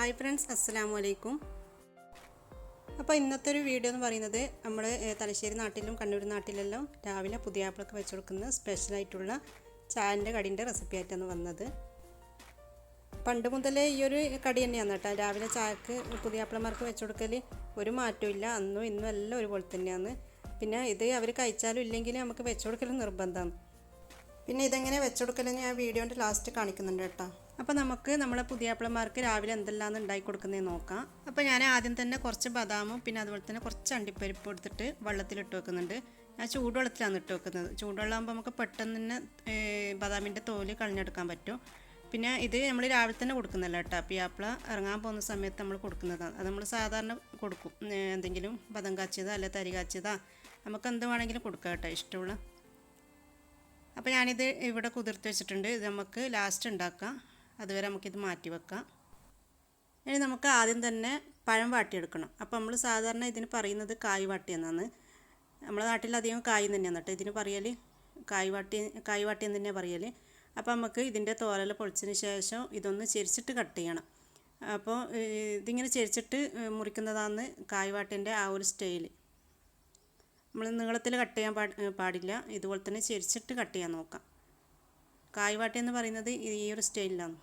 Hi friends, അസ്സലാമു അലൈക്കും. അപ്പോൾ ഇന്നത്തെ ഒരു വീഡിയോ എന്ന് പറയുന്നത് നമ്മൾ തലശ്ശേരി നാട്ടിലും കണ്ണൂർ നാട്ടിലെല്ലാം രാവിലെ പുതിയാപ്പിളക്ക് വെച്ച് കൊടുക്കുന്ന സ്പെഷ്യലായിട്ടുള്ള ചായൻ്റെ കടീൻ്റെ റെസിപ്പി ആയിട്ടാണ് വന്നത്. പണ്ട് മുതലേ ഈ ഒരു കടി തന്നെയാണ് കേട്ടോ. രാവിലെ ചായക്ക് പുതിയാപ്പിളമാർക്ക് വെച്ച് കൊടുക്കൽ ഒരു മാറ്റവും ഇല്ല. അന്നും ഇന്നും എല്ലാം ഒരുപോലെ തന്നെയാണ്. പിന്നെ ഇത് അവർ കഴിച്ചാലും ഇല്ലെങ്കിലും നമുക്ക് വെച്ച് കൊടുക്കൽ നിർബന്ധമാണ്. പിന്നെ ഇതെങ്ങനെ വെച്ച് കൊടുക്കലെന്ന് ഞാൻ വീഡിയോൻ്റെ ലാസ്റ്റ് കാണിക്കുന്നുണ്ട് കേട്ടോ. അപ്പോൾ നമുക്ക് നമ്മളെ പുതിയാപ്പിളമാർക്ക് രാവിലെ എന്തെല്ലാം ഉണ്ടാക്കി കൊടുക്കുന്നതെന്ന് നോക്കാം. അപ്പോൾ ഞാൻ ആദ്യം തന്നെ കുറച്ച് ബദാമും പിന്നെ അതുപോലെ തന്നെ കുറച്ച് അണ്ടിപ്പരിപ്പ് എടുത്തിട്ട് വെള്ളത്തിലിട്ട് വെക്കുന്നുണ്ട്. ഞാൻ ചൂടുവെള്ളത്തിലാണ് ഇട്ട് വെക്കുന്നത്. ചൂടുവെള്ളമാകുമ്പോൾ നമുക്ക് പെട്ടെന്ന് തന്നെ ബദാമിൻ്റെ തോല് കളഞ്ഞെടുക്കാൻ പറ്റും. പിന്നെ ഇത് നമ്മൾ രാവിലെ തന്നെ കൊടുക്കുന്നതല്ല കേട്ടോ. പുയ്യാപ്പിള ഇറങ്ങാൻ പോകുന്ന സമയത്ത് നമ്മൾ കൊടുക്കുന്നതാണ്. അത് നമ്മൾ സാധാരണ കൊടുക്കും. എന്തെങ്കിലും ബദം കാച്ചിയതോ അല്ലെ തരി കാച്ചിയതോ നമുക്ക് എന്ത് വേണമെങ്കിലും കൊടുക്കാം കേട്ടോ, ഇഷ്ടമുള്ള. അപ്പോൾ ഞാനിത് ഇവിടെ കുതിർത്ത് വെച്ചിട്ടുണ്ട്. ഇത് നമുക്ക് ലാസ്റ്റ് ഉണ്ടാക്കാം. അതുവരെ നമുക്കിത് മാറ്റി വെക്കാം. ഇനി നമുക്ക് ആദ്യം തന്നെ പഴം വാട്ടിയെടുക്കണം. അപ്പോൾ നമ്മൾ സാധാരണ ഇതിന് പറയുന്നത് കായ് വാട്ടി എന്നാണ്. നമ്മുടെ നാട്ടിലധികം കായ് തന്നെയാണ് കേട്ടോ ഇതിന് പറയൽ. കായ് വാട്ടി എന്ന് തന്നെയാണ് പറയൽ. അപ്പോൾ നമുക്ക് ഇതിൻ്റെ തോലൽ പൊളിച്ചതിന് ശേഷം ഇതൊന്ന് ചെരിച്ചിട്ട് കട്ട് ചെയ്യണം. അപ്പോൾ ഇതിങ്ങനെ ചെരിച്ചിട്ട് മുറിക്കുന്നതാണ് കായ് വാട്ടിൻ്റെ ആ ഒരു സ്റ്റൈൽ. നമ്മൾ നീളത്തിൽ കട്ട് ചെയ്യാൻ പാടില്ല. ഇതുപോലെ തന്നെ ചെരിച്ചിട്ട് കട്ട് ചെയ്യാൻ നോക്കാം. കായ് വാട്ടി എന്ന് പറയുന്നത് ഈ ഒരു സ്റ്റൈലിലാണ്.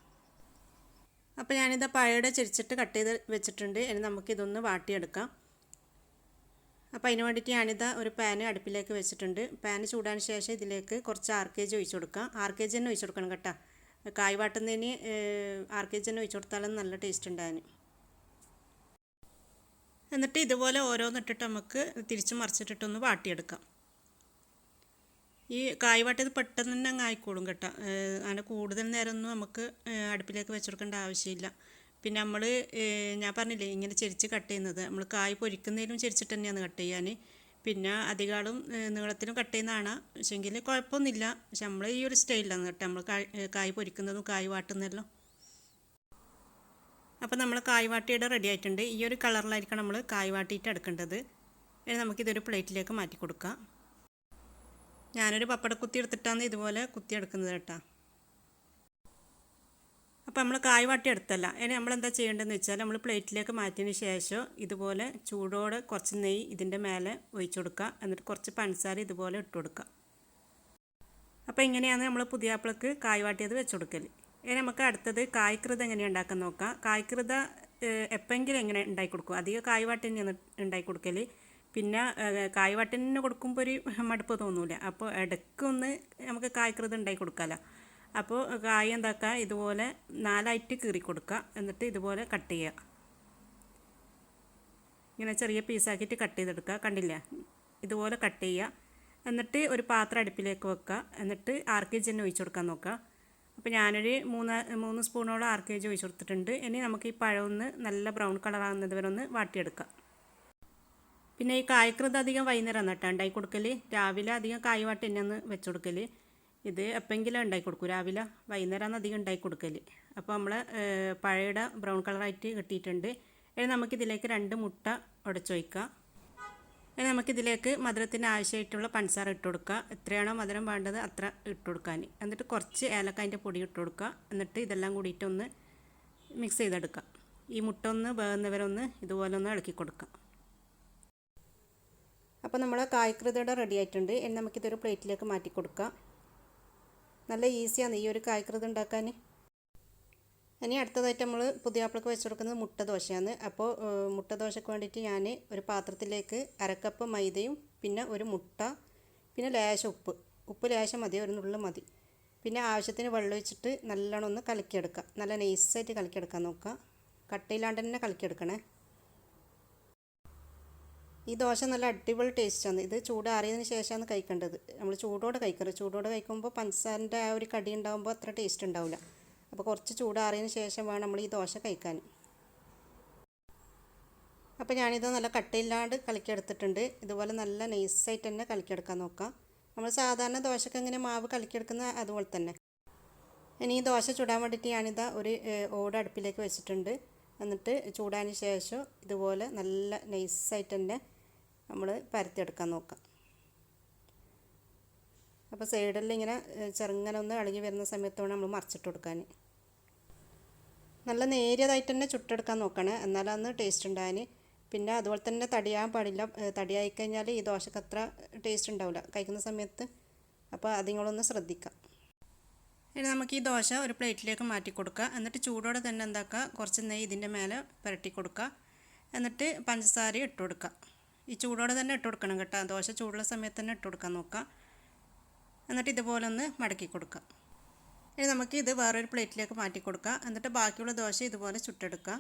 അപ്പോൾ ഞാനിത് പഴയുടെ ചെരിച്ചിട്ട് കട്ട് ചെയ്ത് വെച്ചിട്ടുണ്ട്. ഇനി നമുക്കിതൊന്ന് വാട്ടിയെടുക്കാം. അപ്പോൾ അതിന് വേണ്ടിയിട്ട് ഞാനിത് ഒരു പാന് അടുപ്പിലേക്ക് വെച്ചിട്ടുണ്ട്. പാന് ചൂടാൻ ശേഷം ഇതിലേക്ക് കുറച്ച് RKG ഒഴിച്ച് കൊടുക്കാം. RKG തന്നെ ഒഴിച്ച് കൊടുക്കണം കേട്ടോ. കായ് വാട്ടുന്നതിന് RKG തന്നെ ഒഴിച്ച് കൊടുത്താലും നല്ല ടേസ്റ്റ് ഉണ്ടാകും. എന്നിട്ട് ഇതുപോലെ ഓരോന്നിട്ടിട്ട് നമുക്ക് തിരിച്ച് മറിച്ചിട്ടിട്ടൊന്ന് വാട്ടിയെടുക്കാം. ഈ കായ് വാട്ടിയത് പെട്ടെന്ന് തന്നെ അങ്ങ് ആയിക്കോളും കേട്ടോ. അങ്ങനെ കൂടുതൽ നേരമൊന്നും നമുക്ക് അടുപ്പിലേക്ക് വെച്ചെടുക്കേണ്ട ആവശ്യമില്ല. പിന്നെ നമ്മൾ ഞാൻ പറഞ്ഞില്ലേ ഇങ്ങനെ ചെരിച്ച് കട്ട് ചെയ്യുന്നത്, നമ്മൾ കായ് പൊരിക്കുന്നതിലും ചെരിച്ചിട്ട് തന്നെയാണ് കട്ട് ചെയ്യാൻ. പിന്നെ അധികാളും നീളത്തിലും കട്ട് ചെയ്യുന്നതാണ്. പക്ഷെങ്കിൽ കുഴപ്പമൊന്നുമില്ല. പക്ഷെ നമ്മൾ ഈ ഒരു സ്റ്റൈലിലാണ് കേട്ടോ നമ്മൾ കായ് പൊരിക്കുന്നതും കായ് വാട്ടുന്നതെല്ലാം. അപ്പോൾ നമ്മൾ കായ് വാട്ടിയുടെ റെഡി ആയിട്ടുണ്ട്. ഈ ഒരു കളറിലായിരിക്കണം നമ്മൾ കായ് വാട്ടിയിട്ട് എടുക്കേണ്ടത്. ഇനി നമുക്കിതൊരു പ്ലേറ്റിലേക്ക് മാറ്റി കൊടുക്കാം. ഞാനൊരു പപ്പടക്കുത്തി എടുത്തിട്ടാണ് ഇതുപോലെ കുത്തി എടുക്കുന്നത് കേട്ടോ. അപ്പോൾ നമ്മൾ കായ് വാട്ടി എടുത്തല്ല. ഇനി നമ്മളെന്താ ചെയ്യേണ്ടതെന്ന് വെച്ചാൽ നമ്മൾ പ്ലേറ്റിലേക്ക് മാറ്റിയതിന് ശേഷം ഇതുപോലെ ചൂടോടെ കുറച്ച് നെയ്യ് ഇതിൻ്റെ മേലെ ഒഴിച്ചു കൊടുക്കുക. എന്നിട്ട് കുറച്ച് പഞ്ചസാര ഇതുപോലെ ഇട്ട് കൊടുക്കുക. അപ്പോൾ ഇങ്ങനെയാണ് നമ്മൾ പുതിയാപ്പിളക്ക് കായ് വാട്ടിയത് വെച്ച് കൊടുക്കൽ. ഇനി നമുക്ക് അടുത്തത് കായ്ക്കൃത എങ്ങനെയാണ് ഉണ്ടാക്കാൻ നോക്കാം. കായ്ക്കൃത എപ്പോഴെങ്കിലും എങ്ങനെ ഉണ്ടാക്കി കൊടുക്കും. അധികം കായ് വാട്ടി തന്നെയാണ് ഉണ്ടാക്കി കൊടുക്കൽ. പിന്നെ കായ് വാട്ടിന് കൊടുക്കുമ്പോൾ ഒരു മടുപ്പ് തോന്നൂല. അപ്പോൾ ഇടയ്ക്കൊന്ന് നമുക്ക് കായ്ക്കൃത ഉണ്ടാക്കി കൊടുക്കാമല്ലോ. അപ്പോൾ കായ് എന്താക്കുക, ഇതുപോലെ 4ആയിട്ട് കീറി കൊടുക്കുക. എന്നിട്ട് ഇതുപോലെ കട്ട് ചെയ്യുക. ഇങ്ങനെ ചെറിയ പീസാക്കിയിട്ട് കട്ട് ചെയ്തെടുക്കുക. കണ്ടില്ല, ഇതുപോലെ കട്ട് ചെയ്യുക. എന്നിട്ട് ഒരു പാത്രം അടുപ്പിലേക്ക് വെക്കുക. എന്നിട്ട് RKG തന്നെ ഒഴിച്ച് കൊടുക്കാൻ നോക്കുക. അപ്പോൾ ഞാനൊരു 3 സ്പൂണോളം RKG ഒഴിച്ച് കൊടുത്തിട്ടുണ്ട്. ഇനി നമുക്ക് ഈ പഴം ഒന്ന് നല്ല ബ്രൗൺ കളറാകുന്നത് വരെ ഒന്ന് വാട്ടിയെടുക്കാം. പിന്നെ ഈ കായ്ക്കൃത അധികം വൈകുന്നേരം കേട്ടോ ഉണ്ടാക്കി കൊടുക്കൽ. രാവിലെ അധികം കായ് വാട്ടി തന്നെയാണ് വെച്ച് കൊടുക്കൽ. ഇത് എപ്പോഴെങ്കിലും ഉണ്ടാക്കി കൊടുക്കും. രാവിലെ വൈകുന്നേരമാണ് അധികം ഉണ്ടാക്കി കൊടുക്കൽ. അപ്പോൾ നമ്മൾ പഴയുടെ ബ്രൗൺ കളറായിട്ട് കിട്ടിയിട്ടുണ്ട്. ഇനി നമുക്കിതിലേക്ക് 2 മുട്ട ഉടച്ചൊഴിക്കുക. ഇനി നമുക്കിതിലേക്ക് മധുരത്തിന് ആവശ്യമായിട്ടുള്ള പഞ്ചസാര ഇട്ട് കൊടുക്കുക. എത്രയാണോ മധുരം വേണ്ടത് അത്ര ഇട്ട് കൊടുക്കാൻ. എന്നിട്ട് കുറച്ച് ഏലക്കായൻ്റെ പൊടി ഇട്ട് കൊടുക്കുക. എന്നിട്ട് ഇതെല്ലാം കൂടിയിട്ടൊന്ന് മിക്സ് ചെയ്തെടുക്കുക. ഈ മുട്ട ഒന്ന് വേകുന്നവരൊന്ന് ഇതുപോലെ ഒന്ന് ഇളക്കി കൊടുക്കുക. അപ്പോൾ നമ്മൾ കായ്ക്കൃതയുടെ റെഡി ആയിട്ടുണ്ട്. ഇനി നമുക്കിതൊരു പ്ലേറ്റിലേക്ക് മാറ്റി കൊടുക്കാം. നല്ല ഈസിയാണ് ഈ ഒരു കായ്ക്കൃത ഉണ്ടാക്കാൻ. ഇനി അടുത്തതായിട്ട് നമ്മൾ പുതിയാപ്പിളക്ക് വെച്ച് കൊടുക്കുന്നത് മുട്ട ദോശയാണ്. അപ്പോൾ മുട്ട ദോശയ്ക്ക് വേണ്ടിയിട്ട് ഞാൻ ഒരു പാത്രത്തിലേക്ക് 1/2 കപ്പ് മൈദയും പിന്നെ ഒരു മുട്ട, പിന്നെ ലേശം ഉപ്പ് ലേശം മതി, ഒരു നുള്ളു മതി. പിന്നെ ആവശ്യത്തിന് വെള്ളം ഒഴിച്ചിട്ട് നല്ലോണം ഒന്ന് കലക്കിയെടുക്കുക. നല്ല നൈസായിട്ട് കലക്കിയെടുക്കാൻ നോക്കുക. കട്ടയില്ലാണ്ട് തന്നെ കലക്കിയെടുക്കണേ. ഈ ദോശ നല്ല അടിപൊളി ടേസ്റ്റാണ്. ഇത് ചൂടാറിയതിന് ശേഷമാണ് കഴിക്കേണ്ടത്. നമ്മൾ ചൂടോടെ കഴിക്കരുത്. ചൂടോടെ കഴിക്കുമ്പോൾ പഞ്ചസാരൻ്റെ ആ ഒരു കടി ഉണ്ടാകുമ്പോൾ അത്ര ടേസ്റ്റ് ഉണ്ടാവില്ല. അപ്പോൾ കുറച്ച് ചൂടാറിയതിന് ശേഷം വേണം നമ്മൾ ഈ ദോശ കഴിക്കാൻ. അപ്പോൾ ഞാനിത് നല്ല കട്ടയില്ലാണ്ട് കലക്കിയെടുത്തിട്ടുണ്ട്. ഇതുപോലെ നല്ല നൈസായിട്ട് തന്നെ കലക്കിയെടുക്കാൻ നോക്കാം. നമ്മൾ സാധാരണ ദോശക്ക് എങ്ങനെ മാവ് കലക്കിയെടുക്കുന്ന അതുപോലെ തന്നെ. ഇനി ഈ ദോശ ചൂടാൻ വേണ്ടിയിട്ട് ഞാനിത് ഒരു ഓട് അടുപ്പിലേക്ക് വെച്ചിട്ടുണ്ട്. എന്നിട്ട് ചൂടാന് ശേഷം ഇതുപോലെ നല്ല നൈസായിട്ട് തന്നെ നമ്മൾ പരത്തിയെടുക്കാൻ നോക്കാം. അപ്പോൾ സൈഡിൽ ഇങ്ങനെ ചെറുങ്ങനെ ഒന്ന് ഇളകി വരുന്ന സമയത്തോടെ നമ്മൾ മറിച്ചിട്ട് കൊടുക്കാൻ. നല്ല നേരിയതായിട്ട് തന്നെ ചുട്ടെടുക്കാൻ നോക്കണം, എന്നാലന്ന് ടേസ്റ്റ് ഉണ്ടാകാൻ. പിന്നെ അതുപോലെ തന്നെ തടിയാൻ പാടില്ല, തടിയായി കഴിഞ്ഞാൽ ഈ ദോശക്ക് അത്ര ടേസ്റ്റ് ഉണ്ടാവില്ല കഴിക്കുന്ന സമയത്ത്. അപ്പോൾ അതിങ്ങളൊന്ന് ശ്രദ്ധിക്കാം. ഇനി നമുക്ക് ഈ ദോശ ഒരു പ്ലേറ്റിലേക്ക് മാറ്റി കൊടുക്കുക. എന്നിട്ട് ചൂടോടെ തന്നെ എന്താക്കുക, കുറച്ച് നെയ്യ് ഇതിൻ്റെ മേലെ പുരട്ടി കൊടുക്കുക. എന്നിട്ട് പഞ്ചസാര ഇട്ട് കൊടുക്കുക. ഈ ചൂടോടെ തന്നെ ഇട്ട് കൊടുക്കണം കേട്ടോ, ദോശ ചൂടുള്ള സമയത്ത് തന്നെ ഇട്ട് കൊടുക്കാൻ നോക്കുക. എന്നിട്ട് ഇതുപോലെ ഒന്ന് മടക്കി കൊടുക്കുക. ഇനി നമുക്ക് ഇത് വേറൊരു പ്ലേറ്റിലേക്ക് മാറ്റി കൊടുക്കുക. എന്നിട്ട് ബാക്കിയുള്ള ദോശ ഇതുപോലെ ചുട്ടെടുക്കുക.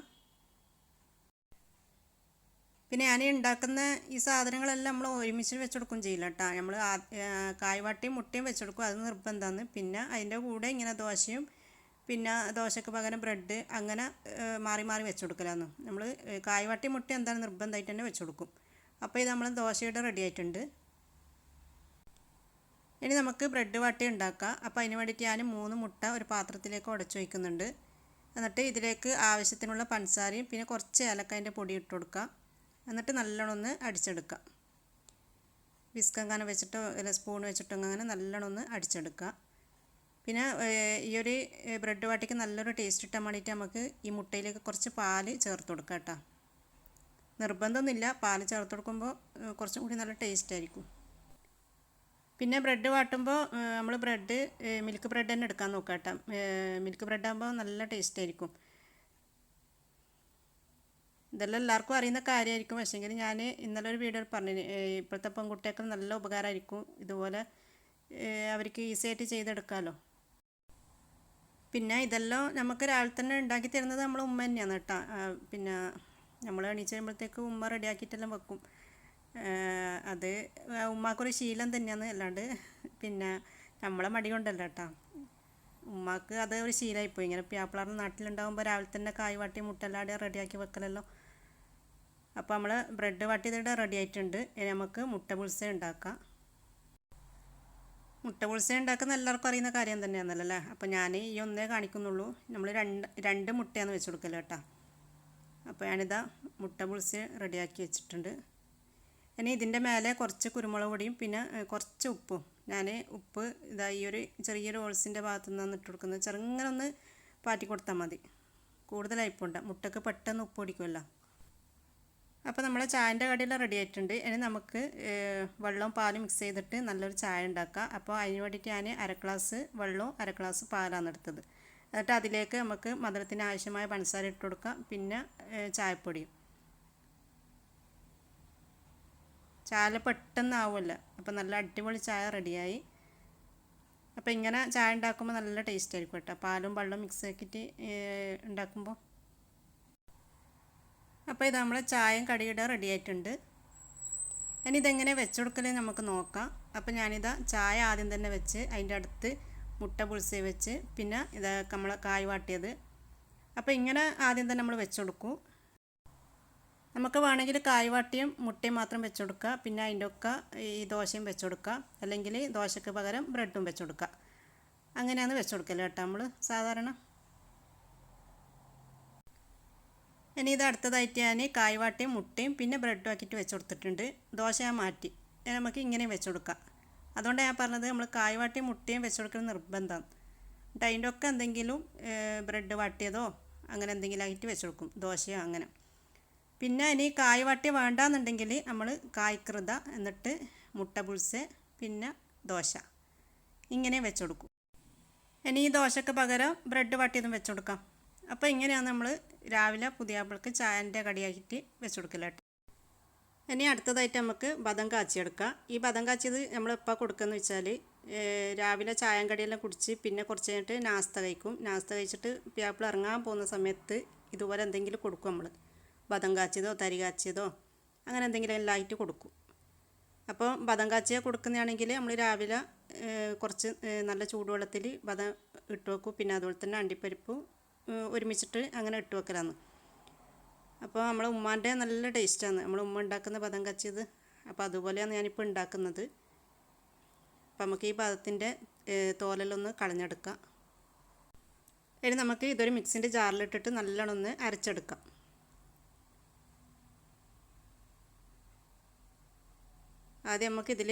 പിന്നെ ഞാൻ ഉണ്ടാക്കുന്ന ഈ സാധനങ്ങളെല്ലാം നമ്മൾ ഒരുമിച്ച് വെച്ചെടുക്കും ചെയ്യില്ല കേട്ടോ. നമ്മൾ കായ്വാട്ടിയും മുട്ടയും വെച്ചെടുക്കും, അത് നിർബന്ധമാണ്. പിന്നെ അതിൻ്റെ കൂടെ ഇങ്ങനെ ദോശയും പിന്നെ ദോശയ്ക്ക് പകരം ബ്രെഡ് അങ്ങനെ മാറി മാറി വെച്ചെടുക്കലാന്ന്. നമ്മൾ കായ്വാട്ടിയും മുട്ടയും എന്താണ് നിർബന്ധമായിട്ട് തന്നെ വെച്ചെടുക്കും. അപ്പോൾ ഇത് നമ്മൾ ദോശയുടെ റെഡി ആയിട്ടുണ്ട്. ഇനി നമുക്ക് ബ്രെഡ് വാട്ടി ഉണ്ടാക്കാം. അപ്പോൾ അതിന് വേണ്ടിയിട്ട് ഞാൻ 3 മുട്ട ഒരു പാത്രത്തിലേക്ക് ഉടച്ചു വയ്ക്കുന്നുണ്ട്. എന്നിട്ട് ഇതിലേക്ക് ആവശ്യത്തിനുള്ള പഞ്ചസാരയും പിന്നെ കുറച്ച് ഏലക്കായൻ്റെ പൊടി ഇട്ട് കൊടുക്കുക. എന്നിട്ട് നല്ലോണം ഒന്ന് അടിച്ചെടുക്കുക. വിസ്ക് അങ്ങനെ വെച്ചിട്ടോ അല്ല സ്പൂൺ വെച്ചിട്ടോ അങ്ങനെ നല്ലോണം ഒന്ന് അടിച്ചെടുക്കുക. പിന്നെ ഈ ഒരു ബ്രെഡ് വാട്ടിക്ക് നല്ലൊരു ടേസ്റ്റ് കിട്ടാൻ വേണ്ടിയിട്ട് നമുക്ക് ഈ മുട്ടയിലേക്ക് കുറച്ച് പാല് ചേർത്ത് കൊടുക്കുക കേട്ടോ. നിർബന്ധമൊന്നുമില്ല, പാല് ചേർത്ത് കൊടുക്കുമ്പോൾ കുറച്ചും കൂടി നല്ല ടേസ്റ്റ് ആയിരിക്കും. പിന്നെ ബ്രെഡ് വാട്ടുമ്പോൾ നമ്മൾ മിൽക്ക് ബ്രെഡ് തന്നെ എടുക്കാൻ നോക്കാം കേട്ടോ. മിൽക്ക് ബ്രെഡ് ആകുമ്പോൾ നല്ല ടേസ്റ്റ് ആയിരിക്കും. ഇതെല്ലാം എല്ലാവർക്കും അറിയുന്ന കാര്യമായിരിക്കും, പക്ഷേങ്കിൽ ഞാൻ ഇന്നലെ ഒരു വീഡിയോയിൽ പറഞ്ഞു, ഇപ്പോഴത്തെ പെൺകുട്ടികൾക്ക് നല്ല ഉപകാരമായിരിക്കും. ഇതുപോലെ അവർക്ക് ഈസി ആയിട്ട് ചെയ്തെടുക്കാമല്ലോ. പിന്നെ ഇതെല്ലാം നമുക്ക് രാവിലെ തന്നെ ഉണ്ടാക്കി തരുന്നത് നമ്മൾ ഉമ്മ തന്നെയാണ് കേട്ടോ. പിന്നെ നമ്മൾ എണീച്ച് കഴിയുമ്പോഴത്തേക്ക് ഉമ്മ റെഡിയാക്കിയിട്ടെല്ലാം വെക്കും. അത് ഉമ്മാക്കൊരു ശീലം തന്നെയാണ്, അല്ലാണ്ട് പിന്നെ നമ്മളെ മടി കൊണ്ടല്ല കേട്ടോ. ഉമ്മാക്ക് അത് ഒരു ശീലമായിപ്പോയി. ഇങ്ങനെ പുയ്യാപ്ല നാട്ടിലുണ്ടാകുമ്പോൾ രാവിലെ തന്നെ കായ് വാട്ടി മുട്ടെല്ലാം റെഡിയാക്കി വെക്കലല്ലോ. അപ്പോൾ നമ്മൾ ബ്രെഡ് വാട്ടിയതിടെ റെഡി ആയിട്ടുണ്ട്. ഇനി നമുക്ക് മുട്ട പുൽസ ഉണ്ടാക്കാം. മുട്ട പുൽസ ഉണ്ടാക്കുന്ന എല്ലാവർക്കും അറിയുന്ന കാര്യം തന്നെയാണല്ലോ അല്ലേ. അപ്പോൾ ഞാൻ ഈ ഒന്നേ കാണിക്കുന്നുള്ളൂ. നമ്മൾ രണ്ട് മുട്ടയാണ് വെച്ച് കൊടുക്കല് കേട്ടോ. അപ്പോൾ ഞാനിതാ മുട്ട പുൽസ റെഡിയാക്കി വെച്ചിട്ടുണ്ട്. ഇനി ഇതിൻ്റെ മേലെ കുറച്ച് കുരുമുളക് പൊടിയും പിന്നെ കുറച്ച് ഉപ്പും. ഞാൻ ഉപ്പ് ഇതാ ഈ ഒരു ചെറിയൊരു ഹോൾസിൻ്റെ ഭാഗത്തു നിന്നാണ് ഇട്ട് കൊടുക്കുന്നത്. ചെറുങ്ങനെ ഒന്ന് പാറ്റി കൊടുത്താൽ മതി, കൂടുതലായിപ്പോണ്ട, മുട്ടക്ക് പെട്ടെന്ന് ഉപ്പ് പിടിക്കുമല്ലോ. അപ്പോൾ നമ്മളെ ചായൻ്റെ കടിയെല്ലാം റെഡി ആയിട്ടുണ്ട്. ഇനി നമുക്ക് വെള്ളവും പാലും മിക്സ് ചെയ്തിട്ട് നല്ലൊരു ചായ ഉണ്ടാക്കാം. അപ്പോൾ അതിന് വേണ്ടിയിട്ട് ഞാൻ 1/2 ഗ്ലാസ് വെള്ളവും 1/2 ഗ്ലാസ് പാലാണ് എടുത്തത്. എന്നിട്ട് അതിലേക്ക് നമുക്ക് മധുരത്തിന് ആവശ്യമായ പഞ്ചസാര ഇട്ട് കൊടുക്കാം, പിന്നെ ചായപ്പൊടിയും. ചായ പെട്ടെന്നാവുമല്ലോ, അപ്പോൾ നല്ല അടിപൊളി ചായ റെഡിയായി. അപ്പോൾ ഇങ്ങനെ ചായ ഉണ്ടാക്കുമ്പോൾ നല്ല ടേസ്റ്റ് ആയിരിക്കും കേട്ടോ, പാലും വെള്ളവും മിക്സ് ആക്കിയിട്ട് ഉണ്ടാക്കുമ്പോൾ. അപ്പോൾ ഇത് നമ്മളെ ചായയും കടിയുടെ റെഡി ആയിട്ടുണ്ട്. ഇനി ഇതെങ്ങനെ വെച്ചുകൊടുക്കലേ നമുക്ക് നോക്കാം. അപ്പോൾ ഞാനിതാ ചായ ആദ്യം തന്നെ വെച്ച് അതിൻ്റെ അടുത്ത് മുട്ട പുൽസ വെച്ച് പിന്നെ ഇതൊക്കെ നമ്മൾ കായ് വാട്ടിയത്. അപ്പോൾ ഇങ്ങനെ ആദ്യം തന്നെ നമ്മൾ വെച്ച് കൊടുക്കും. നമുക്ക് വേണമെങ്കിൽ കായ് വാട്ടിയും മുട്ടയും മാത്രം വെച്ച് കൊടുക്കുക, പിന്നെ അതിൻ്റെ ഒക്കെ ഈ ദോശയും വെച്ച് കൊടുക്കുക, അല്ലെങ്കിൽ ദോശയ്ക്ക് പകരം ബ്രെഡും വെച്ച് കൊടുക്കുക. അങ്ങനെയാണ് വെച്ച് കൊടുക്കല് കേട്ടോ നമ്മൾ സാധാരണ. ഇനി ഇത് അടുത്തതായിട്ട് ഞാൻ കായ് വാട്ടിയും മുട്ടയും പിന്നെ ബ്രെഡും ആക്കിയിട്ട് വെച്ച് കൊടുത്തിട്ടുണ്ട്. ദോശ ഞാൻ മാറ്റി, നമുക്ക് ഇങ്ങനെയും വെച്ച് കൊടുക്കാം. അതുകൊണ്ട് ഞാൻ പറഞ്ഞത് നമ്മൾ കായ് വാട്ടിയും മുട്ടയും വെച്ച് കൊടുക്കുന്നത് നിർബന്ധമാണ്. എന്നിട്ട് അതിൻ്റെ ഒക്കെ എന്തെങ്കിലും ബ്രെഡ് വാട്ടിയതോ അങ്ങനെ എന്തെങ്കിലും ആയിട്ട് വെച്ച് കൊടുക്കും, ദോശയോ അങ്ങനെ. പിന്നെ ഇനി കായ് വാട്ടിയ വേണ്ടാന്നുണ്ടെങ്കിൽ നമ്മൾ കായ്ക്കൃത എന്നിട്ട് മുട്ട പുൽസ പിന്നെ ദോശ ഇങ്ങനെ വെച്ച് കൊടുക്കും. ഇനി ഈ ദോശയ്ക്ക് പകരം ബ്രെഡ് വാട്ടിയതും വെച്ച് കൊടുക്കാം. അപ്പോൾ ഇങ്ങനെയാണ് നമ്മൾ രാവിലെ പുതിയാപ്പിളക്ക് ചായൻ്റെ കടിയാക്കിയിട്ട് വെച്ച് കൊടുക്കല. ഇനി അടുത്തതായിട്ട് നമുക്ക് ബദം കാച്ചിയെടുക്കാം. ഈ ബദം കാച്ചിയത് നമ്മളെപ്പോൾ കൊടുക്കുകയെന്ന് വെച്ചാൽ രാവിലെ ചായം കടിയെല്ലാം കുടിച്ച് പിന്നെ കുറച്ച് കഴിഞ്ഞിട്ട് നാസ്ത കഴിക്കും. നാസ്ത കഴിച്ചിട്ട് പുതിയാപ്പിള ഇറങ്ങാൻ പോകുന്ന സമയത്ത് ഇതുപോലെ എന്തെങ്കിലും കൊടുക്കും. നമ്മൾ ബദം കാച്ചിയതോ തരി കാച്ചിയതോ അങ്ങനെ എന്തെങ്കിലും എല്ലാം ആയിട്ട് കൊടുക്കും. അപ്പോൾ ബദം കാച്ചിയ കൊടുക്കുന്നതാണെങ്കിൽ നമ്മൾ രാവിലെ കുറച്ച് നല്ല ചൂടുവെള്ളത്തിൽ ബദം ഇട്ട് വെക്കും. പിന്നെ അതുപോലെ തന്നെ അണ്ടിപ്പരിപ്പും ഒരുമിച്ചിട്ട് അങ്ങനെ ഇട്ട് വെക്കലാണ്. അപ്പോൾ നമ്മളെ ഉമ്മാൻ്റെ നല്ല ടേസ്റ്റാണ് നമ്മൾ ഉമ്മ ഉണ്ടാക്കുന്ന ബദം കാച്ചിയത്. അപ്പോൾ അതുപോലെയാണ് ഞാനിപ്പോൾ ഉണ്ടാക്കുന്നത്. അപ്പോൾ നമുക്ക് ഈ ബദത്തിൻ്റെ തോലെല്ലൊന്ന് കളഞ്ഞെടുക്കാം. ഇനി നമുക്ക് ഇതൊരു മിക്സിൻ്റെ ജാറിലിട്ടിട്ട് നല്ലോണം ഒന്ന് അരച്ചെടുക്കാം. ആദ്യം നമുക്കിതിൽ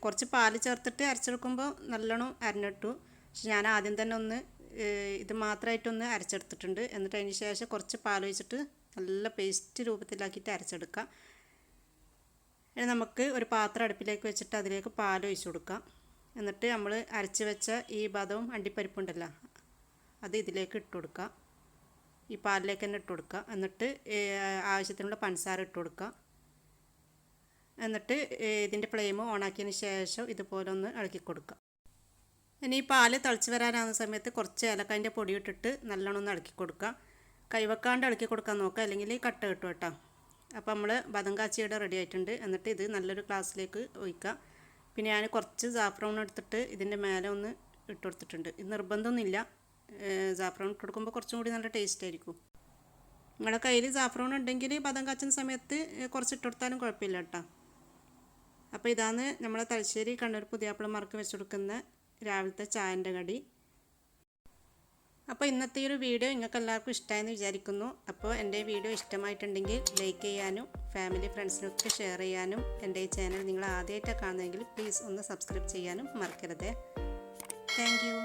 കുറച്ച് പാൽ ചേർത്തിട്ട് അരച്ചെടുക്കുമ്പോൾ നല്ലോണം അരഞ്ഞിട്ടു. പക്ഷെ ഞാൻ ആദ്യം തന്നെ ഒന്ന് ഇത് മാത്രമായിട്ടൊന്ന് അരച്ചെടുത്തിട്ടുണ്ട്. എന്നിട്ട് അതിന് ശേഷം കുറച്ച് പാലൊഴിച്ചിട്ട് നല്ല പേസ്റ്റ് രൂപത്തിലാക്കിയിട്ട് അരച്ചെടുക്കാം. ഇനി നമുക്ക് ഒരു പാത്രം അടുപ്പിലേക്ക് വെച്ചിട്ട് അതിലേക്ക് പാലൊഴിച്ച് കൊടുക്കാം. എന്നിട്ട് നമ്മൾ അരച്ച് വെച്ച ഈ ബദവും അണ്ടിപ്പരിപ്പുണ്ടല്ലോ അത് ഇതിലേക്ക് ഇട്ട് കൊടുക്കുക. ഈ പാലിലേക്ക് തന്നെ ഇട്ട് കൊടുക്കുക. എന്നിട്ട് ആവശ്യത്തിനുള്ള പഞ്ചസാര ഇട്ട് കൊടുക്കുക. എന്നിട്ട് ഇതിൻ്റെ ഫ്ലെയിം ഓണാക്കിയതിന് ശേഷം ഇതുപോലെ ഒന്ന് ഇളക്കി കൊടുക്കുക. ഇനി ഈ പാല് തിളച്ച് വരാനാകുന്ന സമയത്ത് കുറച്ച് ഏലക്കായൻ്റെ പൊടി ഇട്ടിട്ട് നല്ലോണം ഒന്ന് ഇളക്കി കൊടുക്കുക. കൈവെക്കാണ്ട് ഇളക്കി കൊടുക്കാൻ നോക്കുക, അല്ലെങ്കിൽ കട്ട കിട്ടും കേട്ടോ. അപ്പോൾ നമ്മൾ ബദം കാച്ചിയുടെ റെഡി ആയിട്ടുണ്ട്. എന്നിട്ട് ഇത് നല്ലൊരു ഗ്ലാസ്സിലേക്ക് ഒഴിക്കുക. പിന്നെ ഞാൻ കുറച്ച് സാഫ്രോൺ എടുത്തിട്ട് ഇതിൻ്റെ മേലെ ഒന്ന് ഇട്ട് കൊടുത്തിട്ടുണ്ട്. ഇത് നിർബന്ധമൊന്നുമില്ല, സാഫ്രോൺ ഇട്ട് കൊടുക്കുമ്പോൾ കുറച്ചും കൂടി നല്ല ടേസ്റ്റ് ആയിരിക്കും. നിങ്ങളുടെ കയ്യിൽ സാഫ്രോൺ ഉണ്ടെങ്കിൽ ബദം കാച്ചുന്ന സമയത്ത് കുറച്ച് ഇട്ട് കൊടുത്താലും കുഴപ്പമില്ല കേട്ടോ. അപ്പോൾ ഇതാണ് നമ്മളെ തലശ്ശേരി കണ്ണൂർ പുതിയാപ്പിളമാർക്ക് വെച്ച് കൊടുക്കുന്ന രാവിലത്തെ ചായൻ്റെ കടി. അപ്പോൾ ഇന്നത്തെ ഈ ഒരു വീഡിയോ നിങ്ങൾക്ക് എല്ലാവർക്കും ഇഷ്ടമായെന്ന് വിചാരിക്കുന്നു. അപ്പോൾ എൻ്റെ വീഡിയോ ഇഷ്ടമായിട്ടുണ്ടെങ്കിൽ ലൈക്ക് ചെയ്യാനും ഫാമിലി ഫ്രണ്ട്സിനൊക്കെ ഷെയർ ചെയ്യാനും എൻ്റെ ഈ ചാനൽ നിങ്ങൾ ആദ്യമായിട്ടാണ് കാണുന്നതെങ്കിൽ പ്ലീസ് ഒന്ന് സബ്സ്ക്രൈബ് ചെയ്യാനും മറക്കരുത്. Thank you.